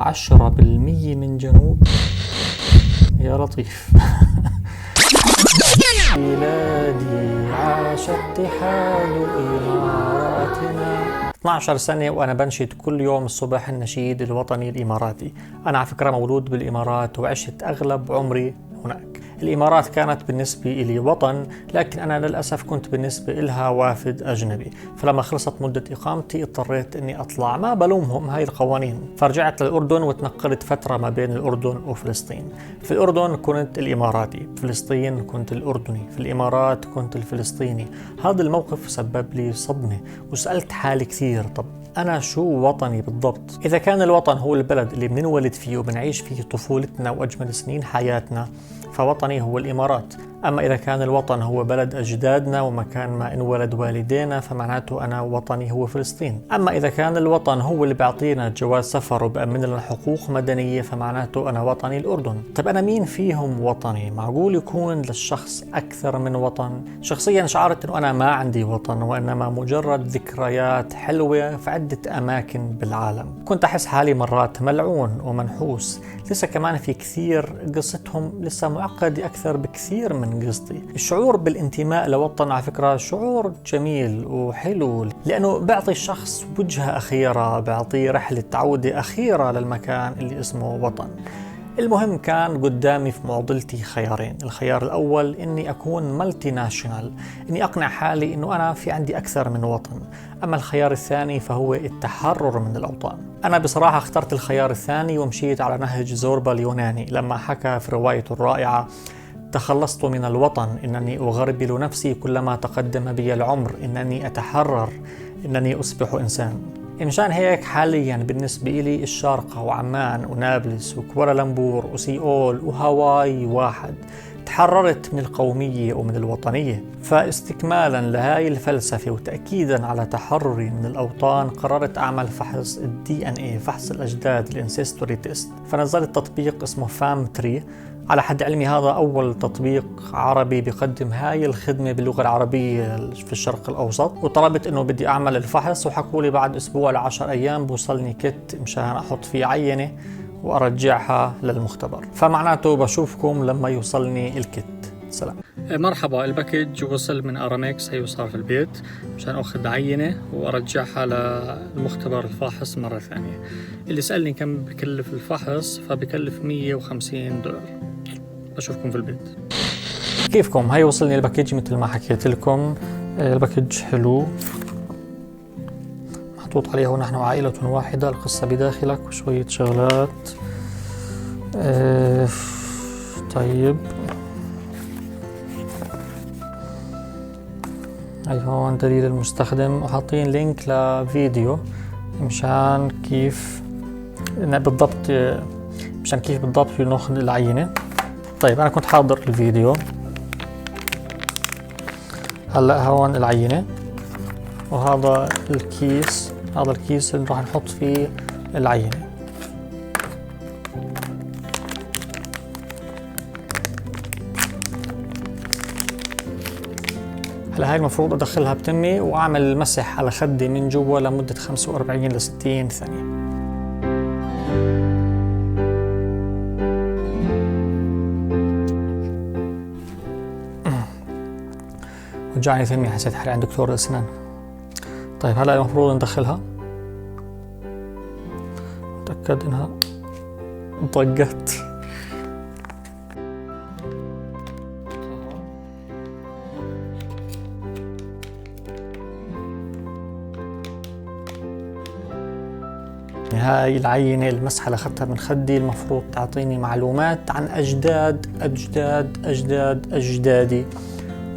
10% من جنوب. يا لطيف. بلادي عاش اتحاد إماراتنا. 12 سنة وأنا بنشد كل يوم الصبح النشيد الوطني الإماراتي. أنا على فكرة مولود بالإمارات وعشت أغلب عمري هناك. الإمارات كانت بالنسبة لي وطن، لكن أنا للأسف كنت بالنسبة إلها وافد أجنبي، فلما خلصت مدة إقامتي اضطريت إني أطلع. ما بلومهم، هاي القوانين. فرجعت للأردن وتنقلت فترة ما بين الأردن وفلسطين. في الأردن كنت الإماراتي، في فلسطين كنت الأردني، في الإمارات كنت الفلسطيني. هذا الموقف سبب لي صدمة وسألت حالي كثير، طب أنا شو وطني بالضبط؟ إذا كان الوطن هو البلد اللي بننولد فيه وبنعيش فيه طفولتنا وأجمل سنين حياتنا، فوطني هو الإمارات. أما إذا كان الوطن هو بلد أجدادنا ومكان ما انولد والدينا، فمعناته أنا وطني هو فلسطين. أما إذا كان الوطن هو اللي بيعطينا جواز سفر وبأمن لنا حقوق مدنية، فمعناته أنا وطني الأردن. طيب أنا مين فيهم وطني؟ معقول يكون للشخص أكثر من وطن؟ شخصيا شعرت أنه أنا ما عندي وطن، وإنما مجرد ذكريات حلوة في عدة أماكن بالعالم. كنت أحس حالي مرات ملعون ومنحوس. لسه كمان في كثير قصتهم لسه معقدة أكثر بكثير من قصتي. الشعور بالانتماء لوطن على فكرة شعور جميل وحلو، لأنه بيعطي الشخص وجهة أخيرة، بيعطي رحلة عودة أخيرة للمكان اللي اسمه وطن. المهم كان قدامي في معضلتي خيارين. الخيار الأول إني أكون مالتي ناشونال، إني أقنع حالي إنه أنا في عندي أكثر من وطن. أما الخيار الثاني فهو التحرر من الأوطان. أنا بصراحة اخترت الخيار الثاني ومشيت على نهج زوربا اليوناني لما حكى في روايته الرائعة: تخلصت من الوطن إنني أغربل نفسي كلما تقدم بي العمر، إنني أتحرر، إنني أصبح إنسان. مشان هيك حاليا بالنسبة لي الشارقة وعمان ونابلس وكوالالمبور وسيئول وهاواي واحد. تحررت من القومية ومن الوطنية. فاستكمالا لهاي الفلسفة وتأكيدا على تحرري من الأوطان، قررت أعمل فحص DNA، فحص الأجداد، الانسيستوري تيست. فنزلت تطبيق اسمه FAMTREE. على حد علمي هذا أول تطبيق عربي بيقدم هاي الخدمة باللغة العربية في الشرق الأوسط. وطلبت إنه بدي أعمل الفحص، وحكوا لي بعد أسبوع ل10 أيام بوصلني كت مشان أحط فيه عينة وأرجعها للمختبر. فمعناته بشوفكم لما يوصلني الكت. سلام. مرحبا، الباكج وصل من أرامكس، هي صار في البيت مشان أخذ عينة وأرجعها للمختبر الفاحص مرة ثانية. اللي سألني كم بكلف الفحص، فبكلف $150. أشوفكم في البيت. كيفكم؟ هاي وصلني الباكج مثل ما حكيت لكم. الباكج حلو، محطوط عليها نحن عائلة واحدة، القصة بداخلك وشوية شغلات. طيب هاي هون دليل المستخدم، وحاطين لينك لفيديو مشان كيف بالضبط ناخذ العينة. طيب أنا كنت حاضر الفيديو. هلأ هون العينة، وهذا الكيس، هذا الكيس اللي راح نحط فيه العينة. هلا هاي المفروض أدخلها بتمي وأعمل مسح على خدي من جوا لمدة 45 ل 60 ثانية. وجعني فمي، حسيت حالي عند دكتور الأسنان. طيب هلا المفروض ندخلها. متأكد إنها ضقت. هاي العينة المسحة اللي أخذتها من خدي المفروض تعطيني معلومات عن أجدادي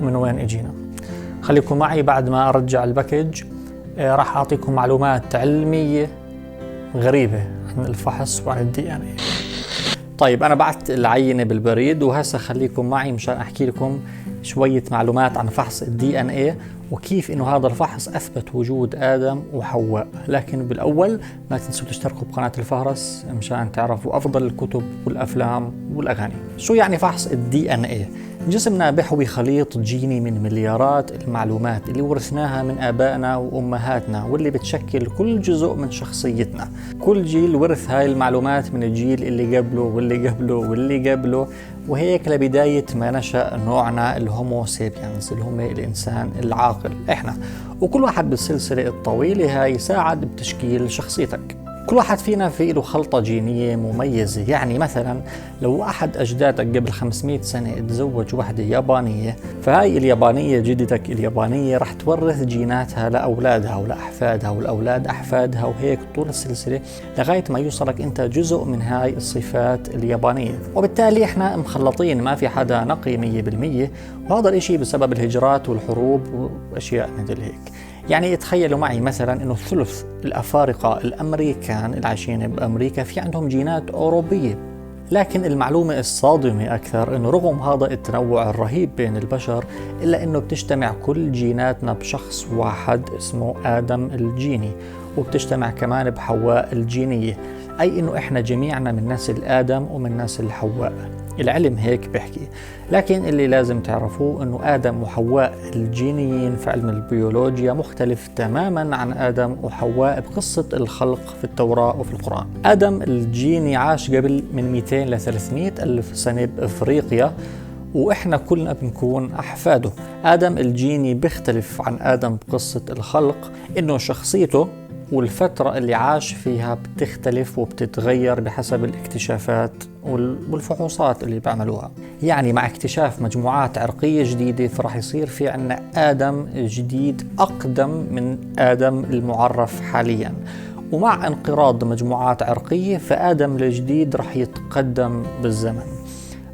ومن وين اجينا. خليكم معي بعد ما أرجع الباكج. راح أعطيكم معلومات علمية غريبة عن الفحص وعن DNA. طيب أنا بعت العينة بالبريد، وهسه خليكم معي مشان أحكي لكم شوية معلومات عن فحص DNA وكيف إنه هذا الفحص أثبت وجود آدم وحواء. لكن بالأول ما تنسوا تشتركوا بقناة الفهرس مشان تعرفوا أفضل الكتب والأفلام والأغاني. شو يعني فحص DNA؟ جسمنا بيحوي خليط جيني من مليارات المعلومات اللي ورثناها من آبائنا وأمهاتنا، واللي بتشكل كل جزء من شخصيتنا. كل جيل ورث هاي المعلومات من الجيل اللي قبله واللي قبله واللي قبله، وهيك لبداية ما نشأ نوعنا الهومو سابينز اللي هم الإنسان العاقل إحنا. وكل واحد بالسلسلة الطويلة هاي ساعد بتشكيل شخصيتك. كل واحد فينا في له خلطة جينية مميزة. يعني مثلا لو أحد أجدادك قبل 500 سنة تزوج وحدة يابانية، فهاي اليابانية جدتك اليابانية رح تورث جيناتها لأولادها ولأحفادها والأولاد أحفادها، وهيك طول السلسلة لغاية ما يوصلك أنت جزء من هاي الصفات اليابانية. وبالتالي إحنا مخلطين، ما في حدا نقي 100%، وهذا الإشي بسبب الهجرات والحروب وأشياء مثل هيك. يعني تخيلوا معي مثلا انه ثلث الافارقه الامريكان اللي عايشين بامريكا في عندهم جينات اوروبيه. لكن المعلومه الصادمه اكثر انه رغم هذا التنوع الرهيب بين البشر، الا انه بتجتمع كل جيناتنا بشخص واحد اسمه ادم الجيني، وبتجتمع كمان بحواء الجينيه، اي انه احنا جميعنا من نسل ادم ومن نسل حواء. العلم هيك بيحكي. لكن اللي لازم تعرفوه انه ادم وحواء الجينيين في علم البيولوجيا مختلف تماما عن ادم وحواء بقصة الخلق في التوراة وفي القرآن. ادم الجيني عاش قبل من 200 ل 300 الف سنة بافريقيا، واحنا كلنا بنكون احفاده. ادم الجيني بيختلف عن ادم بقصة الخلق انه شخصيته والفترة اللي عاش فيها بتختلف وبتتغير بحسب الاكتشافات والفحوصات اللي بعملوها. يعني مع اكتشاف مجموعات عرقية جديدة فرح يصير في عنا آدم جديد أقدم من آدم المعرف حاليا، ومع انقراض مجموعات عرقية فآدم الجديد رح يتقدم بالزمن.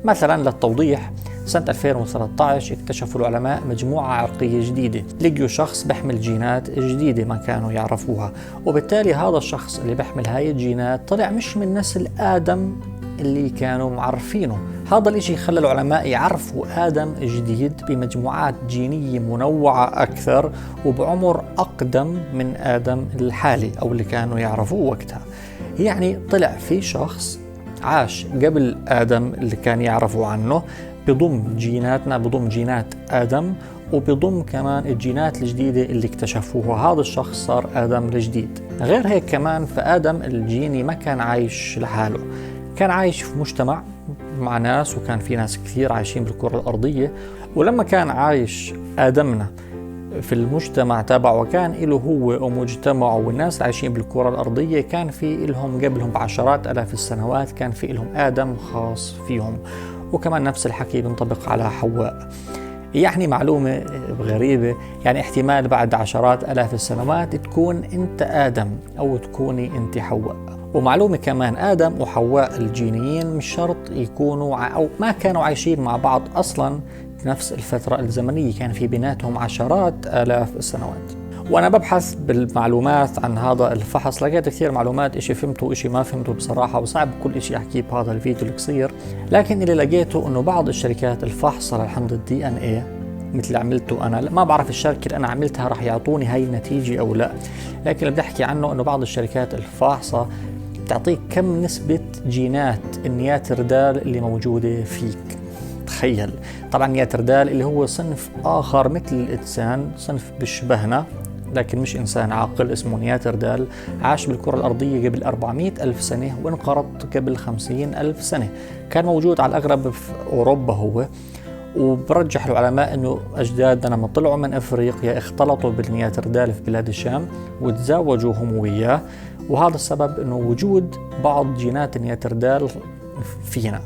مثلا للتوضيح، سنة 2013 اكتشفوا العلماء مجموعة عرقية جديدة، لقيوا شخص بيحمل جينات جديدة ما كانوا يعرفوها، وبالتالي هذا الشخص اللي بيحمل هاي الجينات طلع مش من نسل آدم اللي كانوا معرفينه. هذا الاشي خلى العلماء يعرفوا آدم جديد بمجموعات جينية منوعة أكثر وبعمر أقدم من آدم الحالي أو اللي كانوا يعرفوه وقتها. يعني طلع في شخص عاش قبل آدم اللي كان يعرفوا عنه، بضم جيناتنا، بضم جينات آدم، وبضم كمان الجينات الجديدة اللي اكتشفوها. هذا الشخص صار آدم الجديد. غير هيك كمان فآدم الجيني ما كان عايش لحاله، كان عايش في مجتمع مع ناس، وكان في ناس كثير عايشين بالكرة الأرضية. ولما كان عايش آدمنا في المجتمع تبعه وكان له هو ومجتمعه والناس اللي عايشين بالكرة الأرضية، كان في لهم قبلهم بعشرات آلاف السنوات كان في لهم آدم خاص فيهم. وكمان نفس الحكي بينطبق على حواء. يعني معلومة غريبة، يعني احتمال بعد عشرات آلاف السنوات تكون انت آدم أو تكوني انت حواء. ومعلومة كمان، آدم وحواء الجينيين مش شرط يكونوا أو ما كانوا عايشين مع بعض أصلا بنفس الفترة الزمنية، كان في بيناتهم عشرات آلاف السنوات. وأنا ببحث بالمعلومات عن هذا الفحص لقيت كثير معلومات، إشي فهمته وإشي ما فهمته بصراحة، وصعب كل إشي أحكيه بهذا الفيديو القصير. لكن اللي لقيته إنه بعض الشركات الفحصة للحمض DNA مثل اللي عملته أنا، ما بعرف الشركة اللي أنا عملتها راح يعطوني هاي النتيجة أو لا، لكن اللي بدي أحكي عنه إنه بعض الشركات الفاحصة بتعطيك كم نسبة جينات النياتردال اللي موجودة فيك. تخيل، طبعا نياتردال اللي هو صنف آخر مثل الإنسان، صنف بيشبهنا لكن مش إنسان عاقل، اسمه نياتردال، عاش بالكرة الأرضية قبل 400 ألف سنة وانقرض قبل 50 ألف سنة. كان موجود على الأغلب في أوروبا هو، وبرجح العلماء أنه أجدادنا لما طلعوا من أفريقيا اختلطوا بالنياتردال في بلاد الشام وتزاوجوا هم وياه، وهذا السبب أنه وجود بعض جينات النياتردال فينا.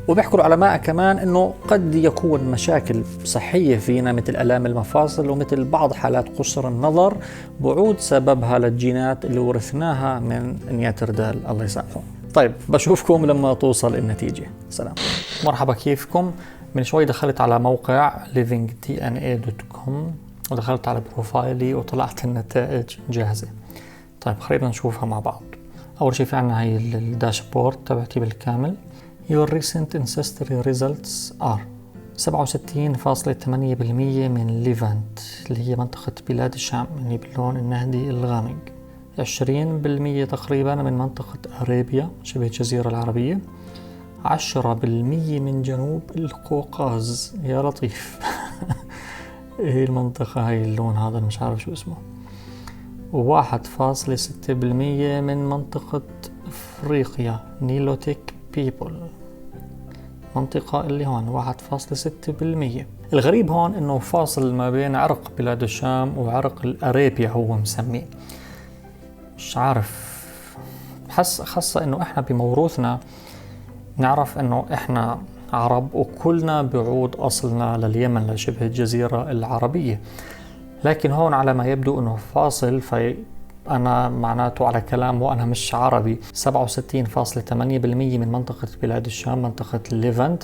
وبيحكوا العلماء كمان أنه قد يكون مشاكل صحية فينا مثل آلام المفاصل ومثل بعض حالات قصر النظر بعود سببها للجينات اللي ورثناها من نياتردال، الله يسامحه. طيب بشوفكم لما توصل النتيجة. سلام. مرحبا، كيفكم؟ من شوي دخلت على موقع livingdna.com ودخلت على بروفايلي وطلعت النتائج جاهزة. طيب خلينا نشوفها مع بعض. أول شيء في عنا هاي الداشبورد تبعتي بالكامل. Your recent ancestry results are 67.8% من ليفانت اللي هي منطقة بلاد الشام اللي باللون النهدي الغامق، 20% تقريبا من منطقة أرابيا شبه الجزيرة العربية، 10% من جنوب القوقاز. يا لطيف. ايه المنطقة هاي، اللون هذا مش عارف شو اسمه. 1.6% من منطقة افريقيا، نيلوتيك بيبل، منطقة اللي هون 1.6%. الغريب هون انه فاصل ما بين عرق بلاد الشام وعرق الاريبيا هو مسميه. مش عارف، خاصة انه احنا بموروثنا نعرف انه احنا عرب وكلنا بعود اصلنا لليمن، لشبه الجزيرة العربية، لكن هون على ما يبدو انه فاصل. أنا معناته على كلام وأنا مش عربي 67.8% من منطقة بلاد الشام، منطقة الليفانت.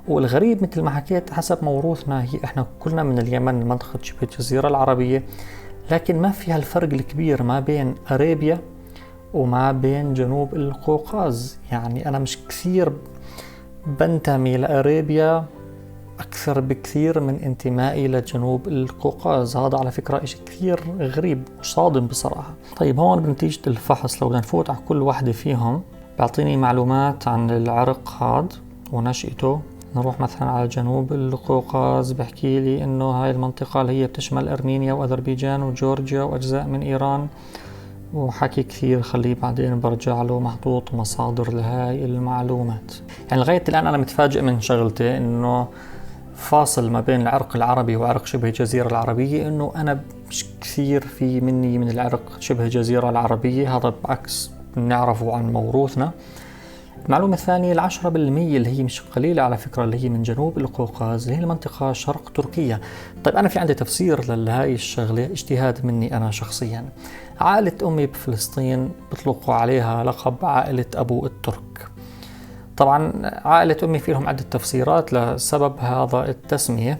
والغريب مثل ما حكيت حسب موروثنا إحنا كلنا من اليمن، منطقة شبه الجزيرة العربية، لكن ما فيها الفرق الكبير ما بين أريبيا وما بين جنوب القوقاز. يعني أنا مش كثير بنتمي لأريبيا أكثر بكثير من انتمائي لجنوب القوقاز. هذا على فكرة إشي كثير غريب وصادم بصراحة. طيب هون بنتيجة الفحص لو بدنا نفوت على كل واحدة فيهم بيعطيني معلومات عن العرق هذا ونشأته. نروح مثلا على جنوب القوقاز بحكي لي إنه هاي المنطقة اللي هي بتشمل أرمينيا وأذربيجان وجورجيا وأجزاء من إيران، وحكي كثير خليه بعدين برجع له محطوط مصادر لهاي المعلومات. يعني لغاية الآن أنا متفاجئ من شغلتي إنه فاصل ما بين العرق العربي وعرق شبه الجزيرة العربية، إنه أنا مش كثير في مني من العرق شبه الجزيرة العربية. هذا بعكس نعرفه عن موروثنا. المعلومة الثانية 10% اللي هي مش قليلة على فكرة، اللي هي من جنوب القوقاز، اللي هي المنطقة شرق تركيا. طيب أنا في عندي تفسير لهاي الشغلة، اجتهاد مني أنا شخصيا. عائلة أمي بفلسطين بيطلقوا عليها لقب عائلة أبو الترك. طبعا عائلة أمي فيهم عدة تفسيرات لسبب هذا التسمية،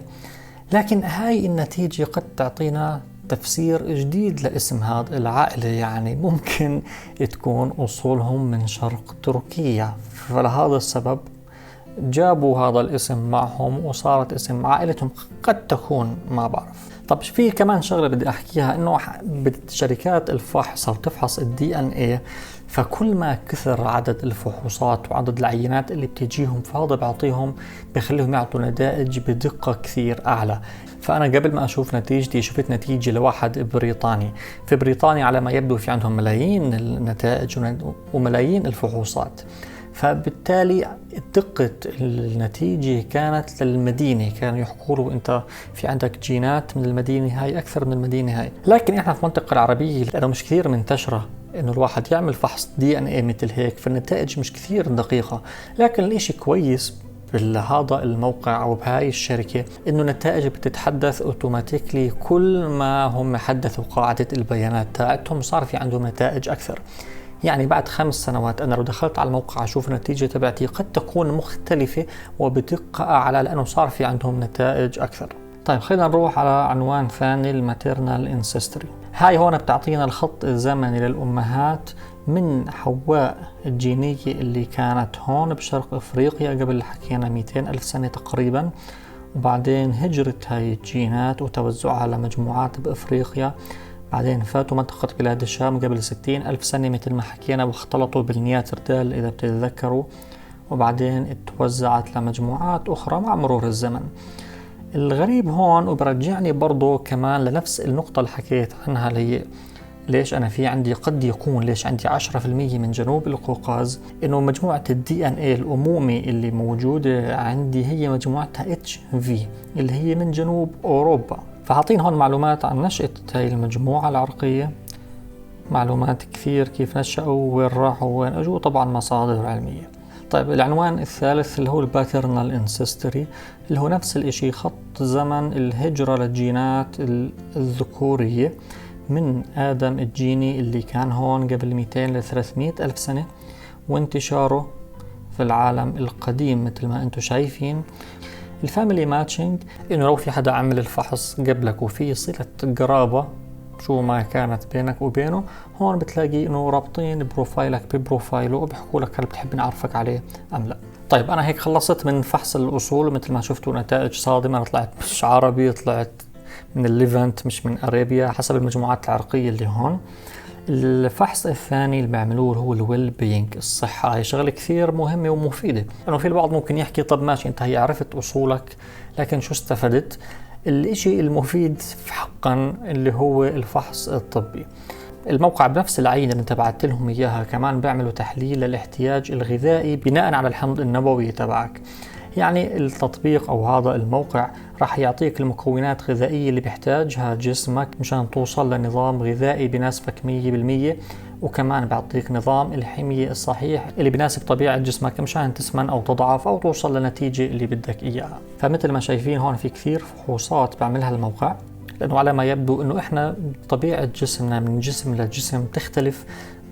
لكن هاي النتيجة قد تعطينا تفسير جديد لاسم هذا العائلة. يعني ممكن تكون أصولهم من شرق تركيا، فلهذا السبب جابوا هذا الاسم معهم وصارت اسم عائلتهم. قد تكون، ما بعرف. طب في كمان شغلة بدي أحكيها، إنه شركات الفحص بتفحص DNA، فكل ما كثر عدد الفحوصات وعدد العينات اللي بتجيهم فهذا بيخليهم يعطوا نتائج بدقة كثير أعلى. فأنا قبل ما أشوف نتيجتي شفت نتيجة لواحد بريطاني. في بريطانيا على ما يبدو في عندهم ملايين النتائج وملايين الفحوصات، فبالتالي دقة النتيجة كانت للمدينة. كانوا يحكوا له أنت في عندك جينات من المدينة هاي أكثر من المدينة هاي. لكن إحنا في المنطقة العربية لأنه مش كثير منتشرة إنه الواحد يعمل فحص DNA مثل هيك، فالنتائج مش كثير دقيقة. لكن الإشي كويس بهذا الموقع أو بهاي الشركة إنه النتائج بتتحدث أوتوماتيكلي. كل ما هم حدثوا قاعدة البيانات تاعتهم صار في عندهم نتائج أكثر. يعني بعد 5 سنوات أنا لو دخلت على الموقع أشوف النتيجة تبعتي قد تكون مختلفة وبدقة أعلى لأنه صار في عندهم نتائج أكثر. طيب خلينا نروح على عنوان ثاني، الماتيرنال انسيستري. هاي هون بتعطينا الخط الزمني للأمهات من حواء الجينية اللي كانت هون بشرق أفريقيا قبل حكينا 200 ألف سنة تقريبا، وبعدين هجرة هاي الجينات وتوزعها على مجموعات بأفريقيا، بعدين فاتوا منطقة بلاد الشام قبل 60 ألف سنة مثل ما حكينا واختلطوا بالنياتردال إذا بتتذكروا، وبعدين توزعت لمجموعات أخرى مع مرور الزمن. الغريب هون وبرجعني برضو كمان لنفس النقطة اللي حكيت عنها، اللي هي ليش أنا في عندي قد يكون ليش عندي 10% من جنوب القوقاز، إنه مجموعة DNA الأمومي اللي موجودة عندي هي مجموعتها HV اللي هي من جنوب أوروبا. فحاطين هون معلومات عن نشأة هاي المجموعة العرقية، معلومات كثير كيف نشأوا وين راحوا وين أجوا، طبعا مصادر علمية. طيب العنوان الثالث اللي هو الباترنال انسيستري، اللي هو نفس الاشي، خط زمن الهجرة للجينات الذكورية من آدم الجيني اللي كان هون قبل 200 ل 300 ألف سنة، وانتشاره في العالم القديم مثل ما انتم شايفين. الفاميلي ماتشنج، انه لو في حدا عمل الفحص قبلك وفي صلة قرابة شو ما كانت بينك وبينه، هون بتلاقي انه رابطين بروفايلك ببروفايله وبيحكوا لك هل بتحب نعرفك عليه ام لا. طيب انا هيك خلصت من فحص الاصول، مثل ما شفتوا نتائج صادمة. انا طلعت مش عربي، طلعت من الليفانت مش من اريبيا حسب المجموعات العرقية اللي هون. الفحص الثاني اللي بيعملوه هو الويل بينج، الصحة. هي شغلة كثير مهمة ومفيدة، لأنه في البعض ممكن يحكي طب ماشي أنت هي عرفت أصولك لكن شو استفدت؟ الإشي المفيد حقا اللي هو الفحص الطبي. الموقع بنفس العينة اللي انت بعت لهم إياها كمان بيعملوا تحليل للاحتياج الغذائي بناء على الحمض النووي تبعك. يعني التطبيق أو هذا الموقع راح يعطيك المكونات الغذائية اللي بيحتاجها جسمك مشان توصل لنظام غذائي بناسبك 100%، وكمان بيعطيك نظام الحمية الصحيح اللي بناسب طبيعة جسمك مشان تسمن أو تضعف أو توصل لنتيجة اللي بدك إياها. فمثل ما شايفين هون في كثير فحوصات بعملها الموقع، لأنه على ما يبدو أنه إحنا طبيعة جسمنا من جسم لجسم تختلف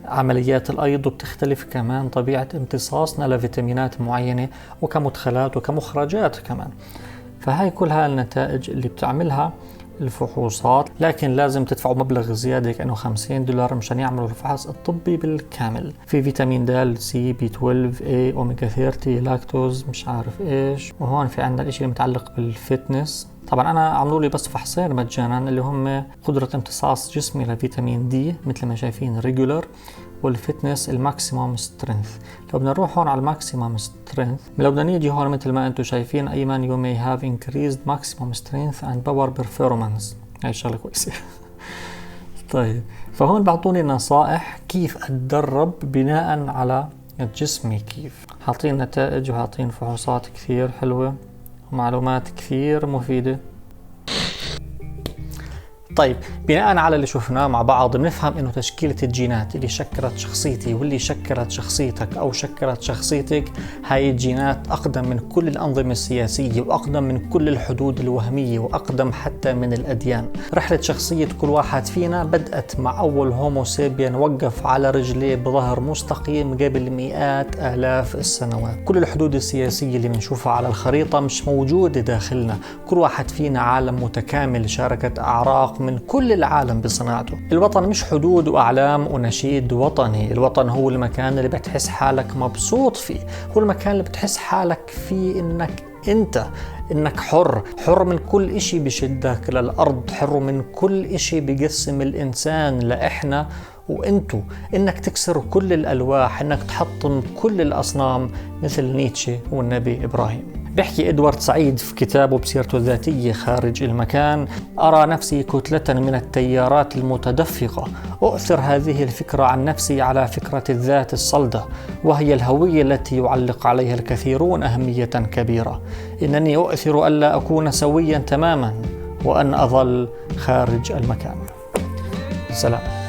عمليات الأيض، وبتختلف كمان طبيعة امتصاصنا لفيتامينات معينة وكمدخلات وكمخرجات كمان. فهاي كلها النتائج اللي بتعملها الفحوصات، لكن لازم تدفعوا مبلغ زيادة كأنه $50 مشان يعملوا الفحص الطبي بالكامل. في فيتامين د، سي، بي 12، اي، اوميجا 30، لاكتوز، مش عارف ايش. وهون في عندنا الاشي المتعلق بالفتنس. طبعا انا عملوا لي بس فحصين مجانا اللي هم قدرة امتصاص جسمي لفيتامين دي مثل ما شايفين ريجولر، والفتنس الماكسيموم سترينث. لو بدنا نروح هون على الماكسيموم سترينث، لو بدنا نيجي هون مثل ما انتم شايفين ايمن you may have increased maximum strength and power performance. هاي شغله كويسه. طيب فهون بعطوني نصائح كيف اتدرب بناء على جسمي كيف. حاطين نتائج وحاطين فحوصات كثير حلوه ومعلومات كثير مفيده. طيب بناء على اللي شفناه مع بعض بنفهم انه تشكيلة الجينات اللي شكلت شخصيتي واللي شكلت شخصيتك او شكلت شخصيتك، هاي الجينات اقدم من كل الانظمة السياسية واقدم من كل الحدود الوهمية واقدم حتى من الاديان. رحلة شخصية كل واحد فينا بدأت مع اول هومو سابيان وقف على رجليه بظهر مستقيم قبل مئات الاف السنوات. كل الحدود السياسية اللي بنشوفها على الخريطة مش موجودة داخلنا. كل واحد فينا عالم متكامل شاركت اعراق من كل العالم بصناعته. الوطن مش حدود وأعلام ونشيد وطني، الوطن هو المكان اللي بتحس حالك مبسوط فيه، هو المكان اللي بتحس حالك فيه إنك حر من كل إشي بشدك للأرض، حر من كل إشي بيقسم الإنسان لإحنا وإنتو، إنك تكسر كل الألواح، إنك تحطم كل الأصنام مثل نيتشه والنبي إبراهيم. بيحكي إدوارد سعيد في كتابه بسيرته الذاتية خارج المكان: أرى نفسي كتلة من التيارات المتدفقة، أؤثر هذه الفكرة عن نفسي على فكرة الذات الصلدة، وهي الهوية التي يعلق عليها الكثيرون أهمية كبيرة. إنني أؤثر ألا أكون سويا تماما وأن أظل خارج المكان. سلام.